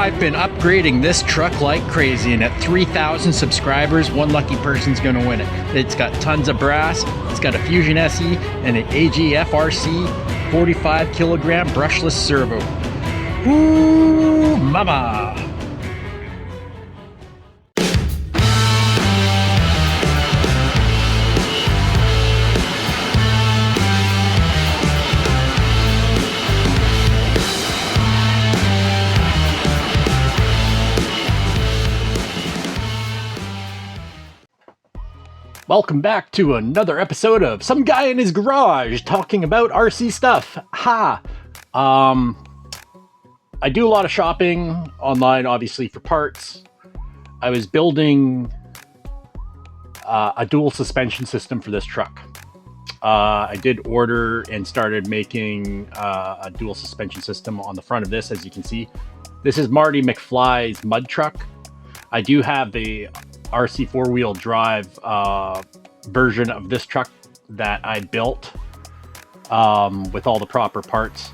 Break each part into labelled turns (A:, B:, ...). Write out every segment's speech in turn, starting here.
A: I've been upgrading this truck like crazy, and at 3,000 subscribers, one lucky person's gonna win it. It's got tons of brass, it's got a Fusion SE, and an AGFRC 45 kilogram brushless servo. Ooh, mama! Welcome back to another episode of Some Guy in His Garage talking about RC stuff. Ha! I do a lot of shopping online, obviously, for parts. I was building a dual suspension system for this truck. I did order and started making a dual suspension system on the front of this, as you can see. This is Marty McFly's mud truck. I do have the RC four-wheel drive version of this truck that I built with all the proper parts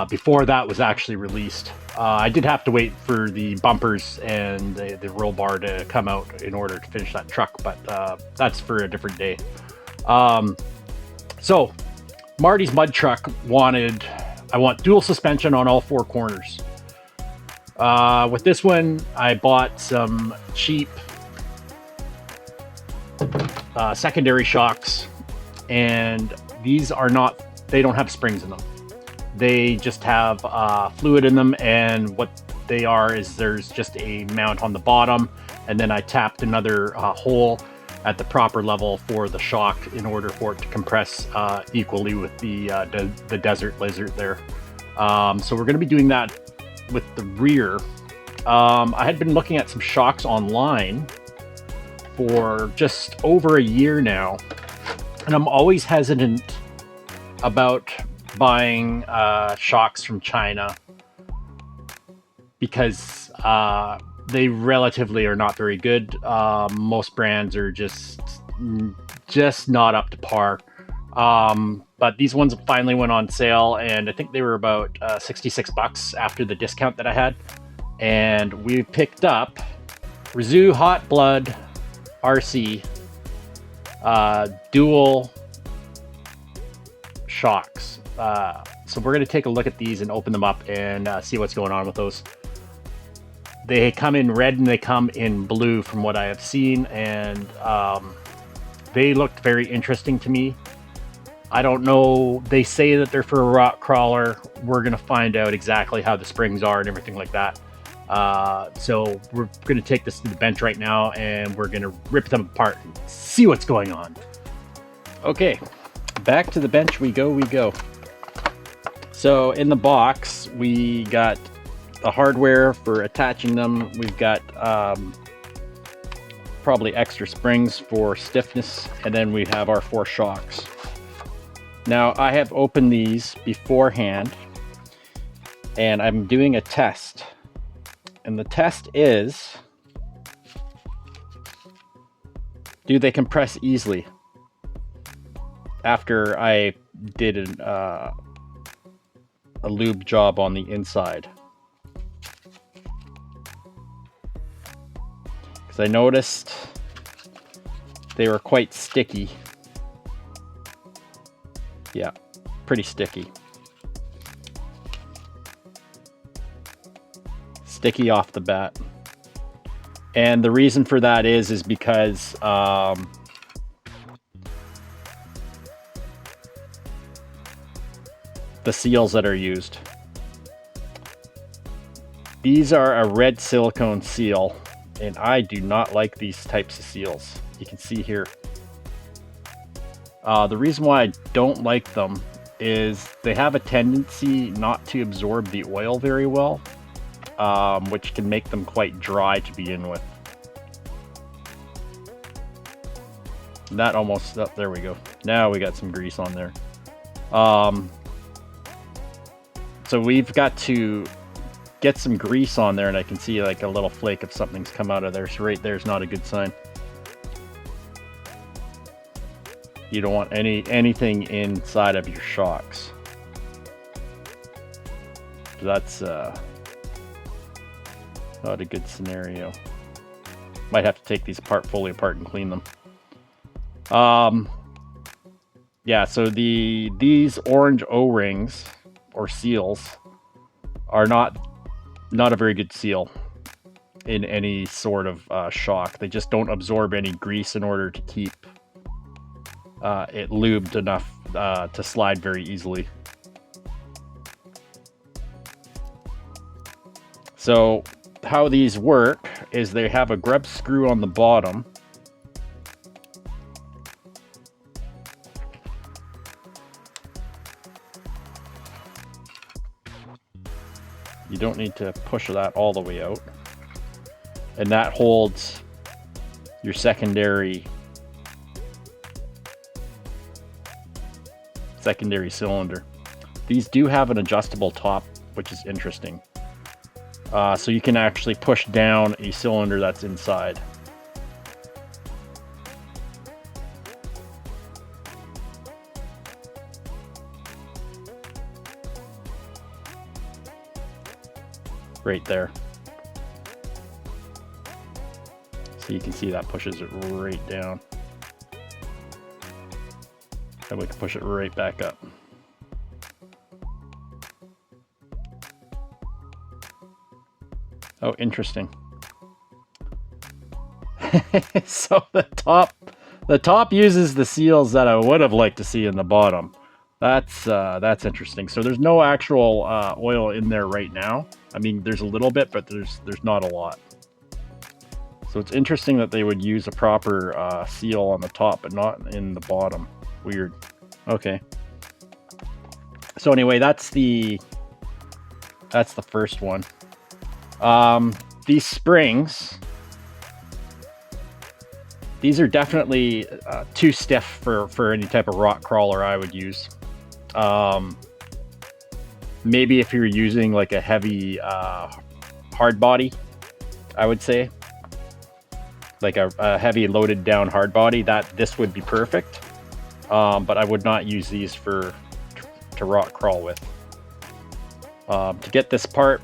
A: before that was actually released. I did have to wait for the bumpers and the roll bar to come out in order to finish that truck, but that's for a different day. So Marty's mud truck I want dual suspension on all four corners. With this one, I bought some cheap secondary shocks, and these they don't have springs in them. They just have fluid in them, and what they are is there's just a mount on the bottom, and then I tapped another hole at the proper level for the shock in order for it to compress equally with the Desert Lizard there. So we're going to be doing that with the rear. I had been looking at some shocks online for just over a year now, and I'm always hesitant about buying shocks from China because they relatively are not very good. Most brands are just not up to par. But these ones finally went on sale, and I think they were about $66 after the discount that I had. And we picked up Rizou Hot Blood RC dual shocks. So we're going to take a look at these and open them up and see what's going on with those. They come in red and they come in blue from what I have seen, and they looked very interesting to me. I don't know. They say that they're for a rock crawler. We're going to find out exactly how the springs are and everything like that. So we're going to take this to the bench right now, and we're going to rip them apart and see what's going on. Okay, back to the bench we go. So in the box, we got the hardware for attaching them. We've got probably extra springs for stiffness, and then we have our four shocks. Now, I have opened these beforehand, and I'm doing a test. And the test is, do they compress easily? After I did a lube job on the inside. Because I noticed they were quite sticky. Yeah, pretty sticky. Sticky off the bat. And the reason for that is because the seals that are used. These are a red silicone seal, and I do not like these types of seals. You can see here. The reason why I don't like them is they have a tendency not to absorb the oil very well, which can make them quite dry to begin with. That almost, oh, there we go. Now we got some grease on there. So we've got to get some grease on there, and I can see like a little flake of something's come out of there. So right there's not a good sign. You don't want anything inside of your shocks. That's Not a good scenario. Might have to take these fully apart and clean them. Yeah, so these orange O-rings or seals are not a very good seal in any sort of shock. They just don't absorb any grease in order to keep it lubed enough to slide very easily. So how these work is they have a grub screw on the bottom. You don't need to push that all the way out. And that holds your secondary cylinder. These do have an adjustable top, which is interesting. So you can actually push down a cylinder that's inside. Right there. So you can see that pushes it right down. And we can push it right back up. Oh, interesting. So the top uses the seals that I would have liked to see in the bottom. That's interesting. So there's no actual oil in there right now. I mean, there's a little bit, but there's not a lot. So it's interesting that they would use a proper seal on the top, but not in the bottom. Weird. Okay. So anyway, that's the first one. These springs, these are definitely too stiff for any type of rock crawler I would use. Maybe if you're using like a heavy hard body, I would say, like a heavy loaded down hard body, this would be perfect. But I would not use these to rock crawl with. To get this part,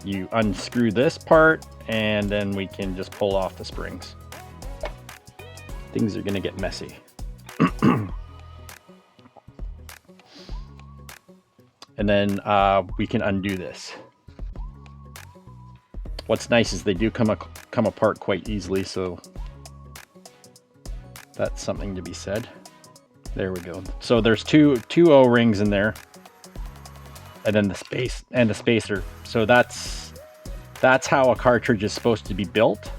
A: you unscrew this part, and then we can just pull off the springs. Things are gonna get messy. And then we can undo this. What's nice is they do come apart quite easily, so that's something to be said. There we go. So there's two O-rings in there, and then the spacer. So that's how a cartridge is supposed to be built.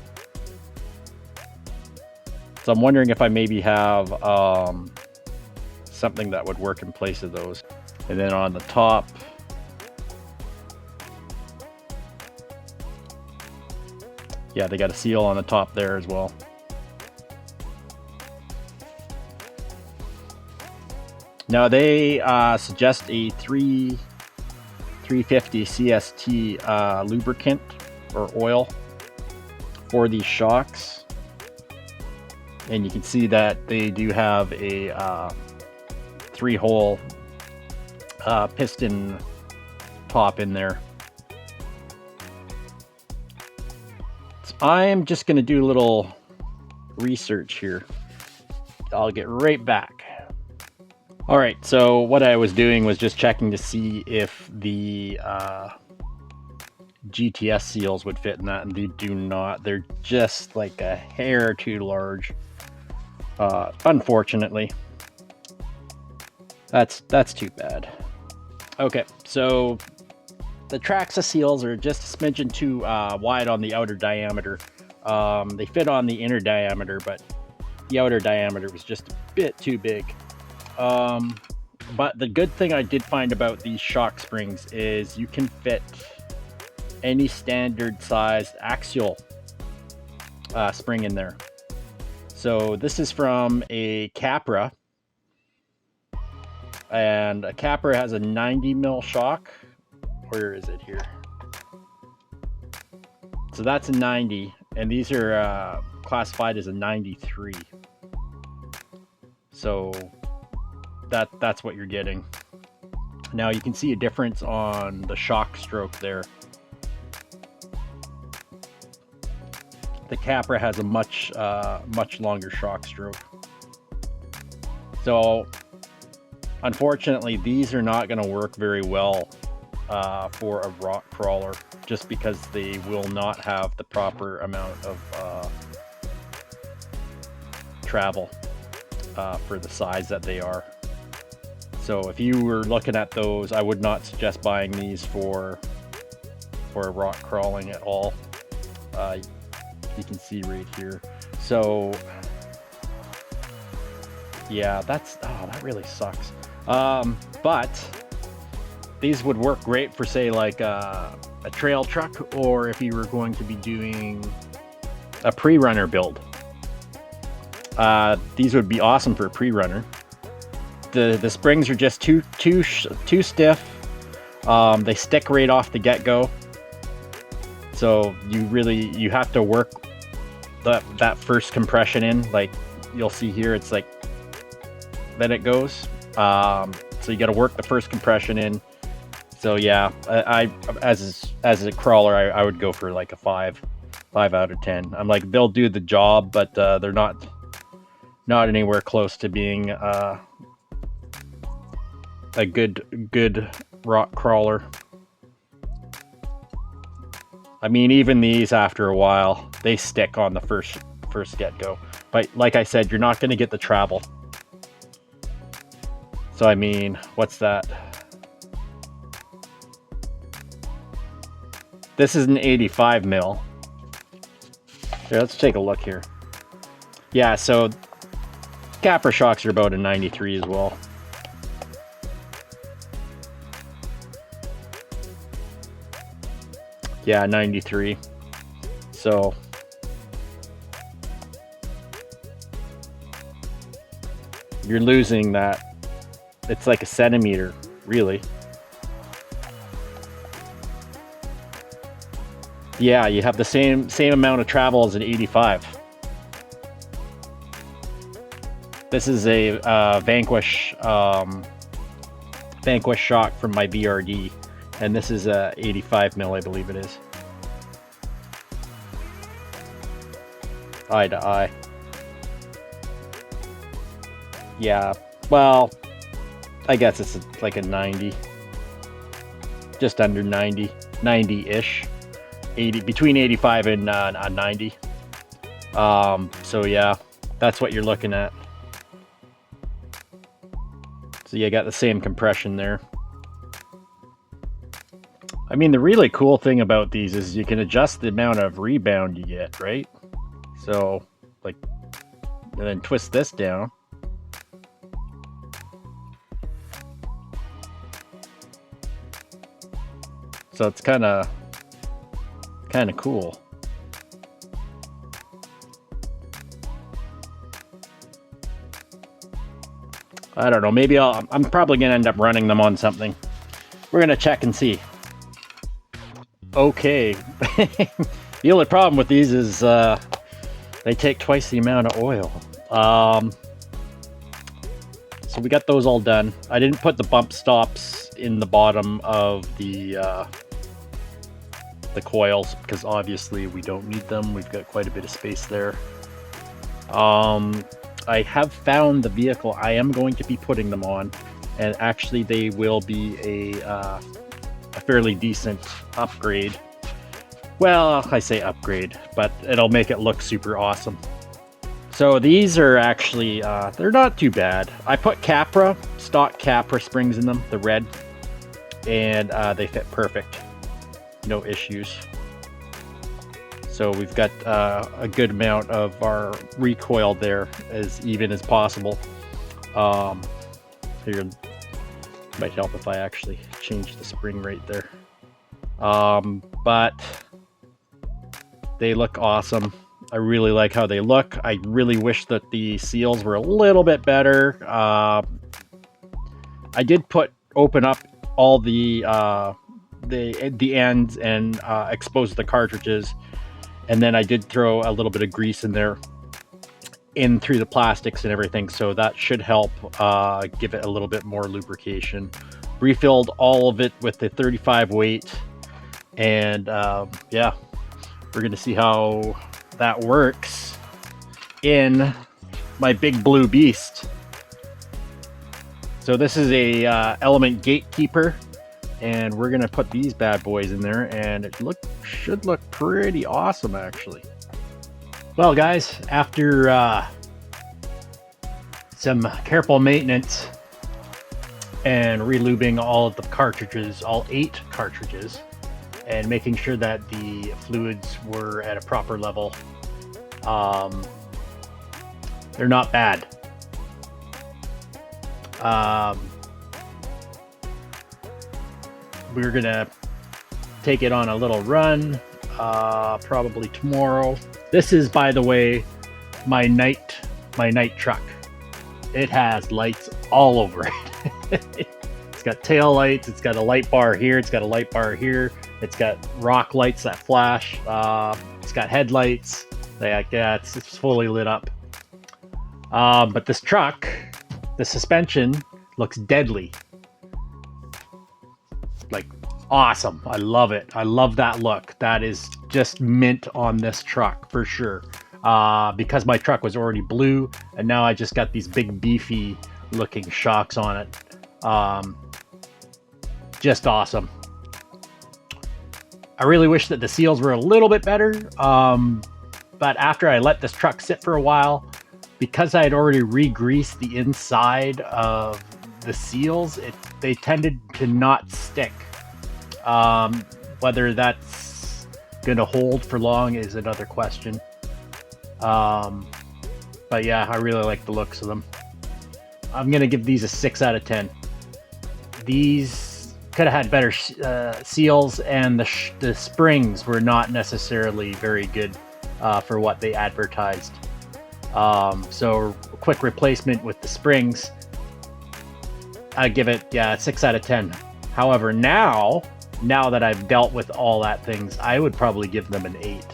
A: So I'm wondering if I maybe have something that would work in place of those. And then on the top, yeah, they got a seal on the top there as well. Now they suggest a 350 CST lubricant or oil for these shocks, and you can see that they do have a 3-hole piston top in there. So I'm just going to do a little research here. I'll get right back. All right, so what I was doing was just checking to see if the GTS seals would fit in that, and they do not. They're just like a hair too large, unfortunately. That's too bad. Okay, so the Traxa seals are just a smidgen too wide on the outer diameter. They fit on the inner diameter, but the outer diameter was just a bit too big. But the good thing I did find about these shock springs is you can fit any standard sized axial spring in there. So this is from a Capra, and a Capra has a 90 mil shock. Where is it here? So that's a 90, and these are classified as a 93. So that's what you're getting. Now you can see a difference on the shock stroke there. The Capra has a much longer shock stroke. So unfortunately, these are not going to work very well for a rock crawler, just because they will not have the proper amount of travel for the size that they are. So if you were looking at those, I would not suggest buying these for rock crawling at all. You can see right here. So yeah, that really sucks. But these would work great for, say, like a trail truck, or if you were going to be doing a pre-runner build. These would be awesome for a pre-runner. The springs are just too stiff. They stick right off the get-go. So you have to work that first compression in. Like you'll see here, it's like, then it goes. So you got to work the first compression in. So yeah, I as a crawler, I would go for like a 5 out of 10. I'm like, they'll do the job, but they're not anywhere close to being a good rock crawler. I mean, even these, after a while, they stick on the first get-go. But like I said, you're not going to get the travel. So I mean, what's that? This is an 85 mil. Here, let's take a look here. Yeah, so Capra shocks are about a 93 as well. Yeah, 93. So you're losing that. It's like a centimeter, really. Yeah, you have the same amount of travel as an 85. This is a Vanquish shock from my BRD, and this is a 85 mil, I believe it is. Eye to eye. Yeah, well, I guess it's like a 90, just under 90, 90-ish, 80, between 85 and 90. So yeah, that's what you're looking at. So you got the same compression there. I mean, the really cool thing about these is you can adjust the amount of rebound you get, right? So, like, and then twist this down. So it's kind of cool. I don't know, maybe I'm probably gonna end up running them on something. We're gonna check and see. Okay. The only problem with these is they take twice the amount of oil. So we got those all done. I didn't put the bump stops in the bottom of the coils, because obviously we don't need them. We've got quite a bit of space there. I have found the vehicle I am going to be putting them on, and actually they will be a fairly decent upgrade. Well, I say upgrade, but it'll make it look super awesome. So these are actually, they're not too bad. I put Capra, stock Capra springs in them, the red, and they fit perfect. No issues. So we've got a good amount of our recoil there, as even as possible. Here, might help if I actually change the spring right there. But they look awesome. I really like how they look. I really wish that the seals were a little bit better. I did open up all the ends and expose the cartridges, and then I did throw a little bit of grease in there, in through the plastics and everything, so that should help give it a little bit more lubrication. refilled all of it with the 35 weight, and yeah, we're gonna see how that works in my big blue beast. So this is a element gatekeeper, and we're gonna put these bad boys in there, and it should look pretty awesome actually. Well guys, after some careful maintenance and relubing all of the cartridges, all 8 cartridges, and making sure that the fluids were at a proper level, they're not bad. We're gonna take it on a little run, probably tomorrow. This is, by the way, my night truck. It has lights all over it. It's got tail lights, it's got a light bar here, it's got a light bar here, it's got rock lights that flash, it's got headlights. Yeah, it's fully lit up. But this truck, the suspension looks deadly. Like, awesome. I love it. I love that look. That is just mint on this truck for sure. Because my truck was already blue, and now I just got these big beefy looking shocks on it. Just awesome. I really wish that the seals were a little bit better, but after I let this truck sit for a while, because I had already re-greased the inside of the seals, they tended to not stick. Whether that's going to hold for long is another question. But yeah, I really like the looks of them. I'm going to give these a 6 out of 10. These could have had better seals, and the springs were not necessarily very good for what they advertised. So a quick replacement with the springs, I give it, yeah, 6 out of 10. However, now that I've dealt with all that things, I would probably give them an 8.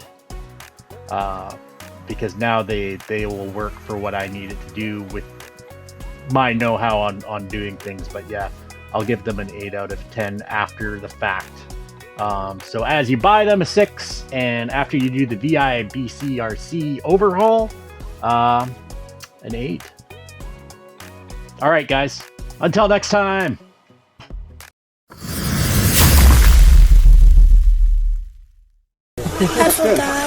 A: Because now they will work for what I needed to do with my know-how on doing things. But yeah, I'll give them an 8 out of 10 after the fact. So as you buy them, a 6, and after you do the VIBCRC overhaul, an 8. All right, guys. Until next time.
B: Careful, guys.